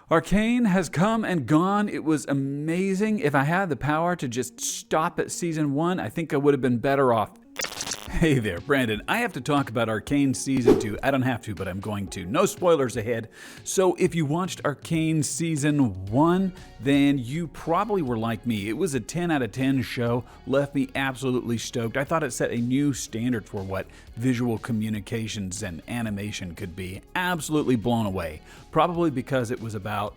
Arcane has come and gone. It was amazing. If I had the power to just stop at season 1, I think I would have been better off. Hey there, Brandon. I have to talk about Arcane Season 2. I don't have to, but I'm going to. No spoilers ahead. So if you watched Arcane Season 1, then you probably were like me. It was a 10 out of 10 show, left me absolutely stoked. I thought it set a new standard for what visual communications and animation could be. Absolutely blown away. Probably because it was about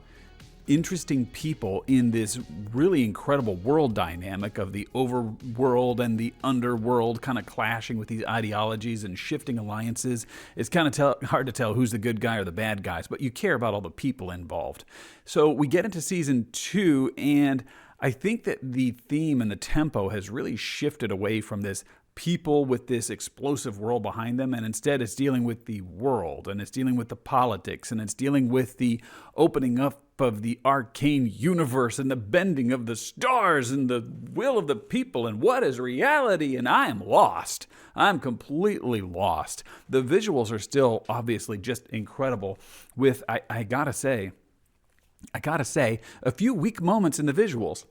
interesting people in this really incredible world dynamic of the overworld and the underworld kind of clashing with these ideologies and shifting alliances. It's kind of hard to tell who's the good guy or the bad guys, but you care about all the people involved. So we get into season 2, and I think that the theme and the tempo has really shifted away from this people with this explosive world behind them, and instead it's dealing with the world, and it's dealing with the politics, and it's dealing with the opening up of the arcane universe and the bending of the stars and the will of the people and what is reality. And I am lost. I'm completely lost. The visuals are still obviously just incredible with, I gotta say, a few weak moments in the visuals.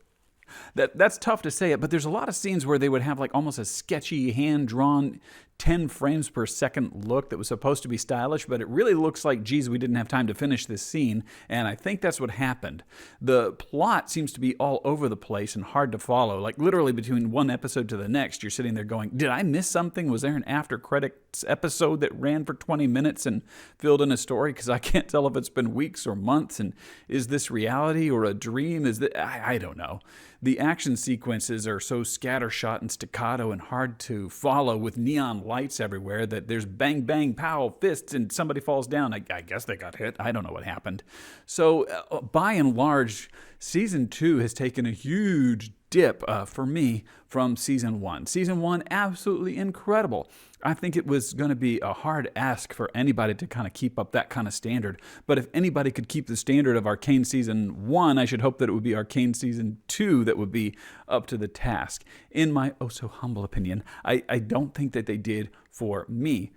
That's tough to say it, but there's a lot of scenes where they would have like almost a sketchy hand-drawn 10 frames per second look that was supposed to be stylish, but it really looks like, geez, we didn't have time to finish this scene, and I think that's what happened. The plot seems to be all over the place and hard to follow. Like literally between one episode to the next, you're sitting there going, did I miss something? Was there an after credits episode that ran for 20 minutes and filled in a story? Because I can't tell if it's been weeks or months, and is this reality or a dream? I don't know. The action sequences are so scattershot and staccato and hard to follow with neon lights everywhere that there's bang, bang, pow, fists, and somebody falls down. I guess they got hit. I don't know what happened. So by and large, Season 2 has taken a huge dip for me from Season 1. Season 1, absolutely incredible. I think it was going to be a hard ask for anybody to kind of keep up that kind of standard. But if anybody could keep the standard of Arcane Season 1, I should hope that it would be Arcane Season 2 that would be up to the task. In my oh-so-humble opinion, I don't think that they did for me.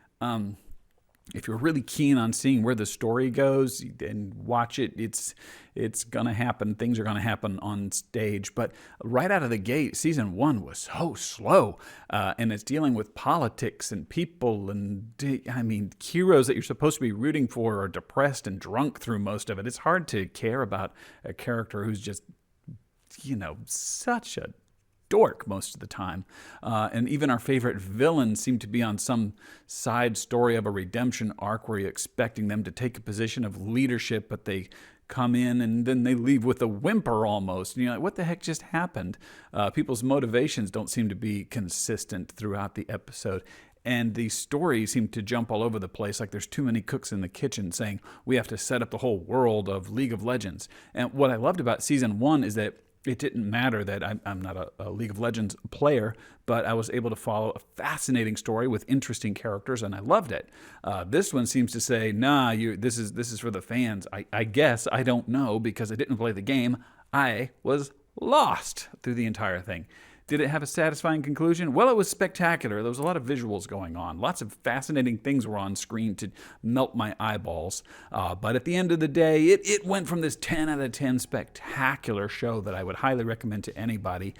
If you're really keen on seeing where the story goes, then watch it. It's going to happen. Things are going to happen on stage. But right out of the gate, Season 1 was so slow. And it's dealing with politics and people. And, heroes that you're supposed to be rooting for are depressed and drunk through most of it. It's hard to care about a character who's just, such a dork most of the time. And even our favorite villains seem to be on some side story of a redemption arc where you're expecting them to take a position of leadership, but they come in and then they leave with a whimper almost. And you're like, what the heck just happened? People's motivations don't seem to be consistent throughout the episode. And the stories seem to jump all over the place, like there's too many cooks in the kitchen saying, we have to set up the whole world of League of Legends. And what I loved about Season 1 is that it didn't matter that I'm not a League of Legends player, but I was able to follow a fascinating story with interesting characters, and I loved it. This one seems to say, nah, this is for the fans. I guess, I don't know, because I didn't play the game. I was lost through the entire thing. Did it have a satisfying conclusion? Well, it was spectacular. There was a lot of visuals going on. Lots of fascinating things were on screen to melt my eyeballs. But at the end of the day, it went from this 10 out of 10 spectacular show that I would highly recommend to anybody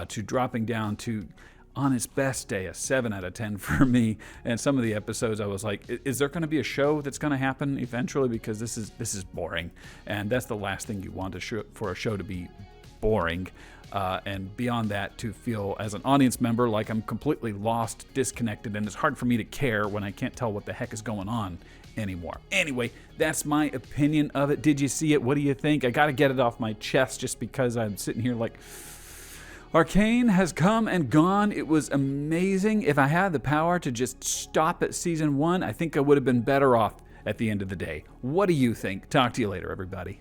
to dropping down to, on its best day, a 7 out of 10 for me. And some of the episodes I was like, is there going to be a show that's going to happen eventually? Because this is boring. And that's the last thing you want for a show to be boring. And beyond that, to feel as an audience member like I'm completely lost, disconnected, and it's hard for me to care when I can't tell what the heck is going on anymore. Anyway, that's my opinion of it. Did you see it? What do you think? I got to get it off my chest just because I'm sitting here like, Arcane has come and gone. It was amazing. If I had the power to just stop at Season 1, I think I would have been better off at the end of the day. What do you think? Talk to you later, everybody.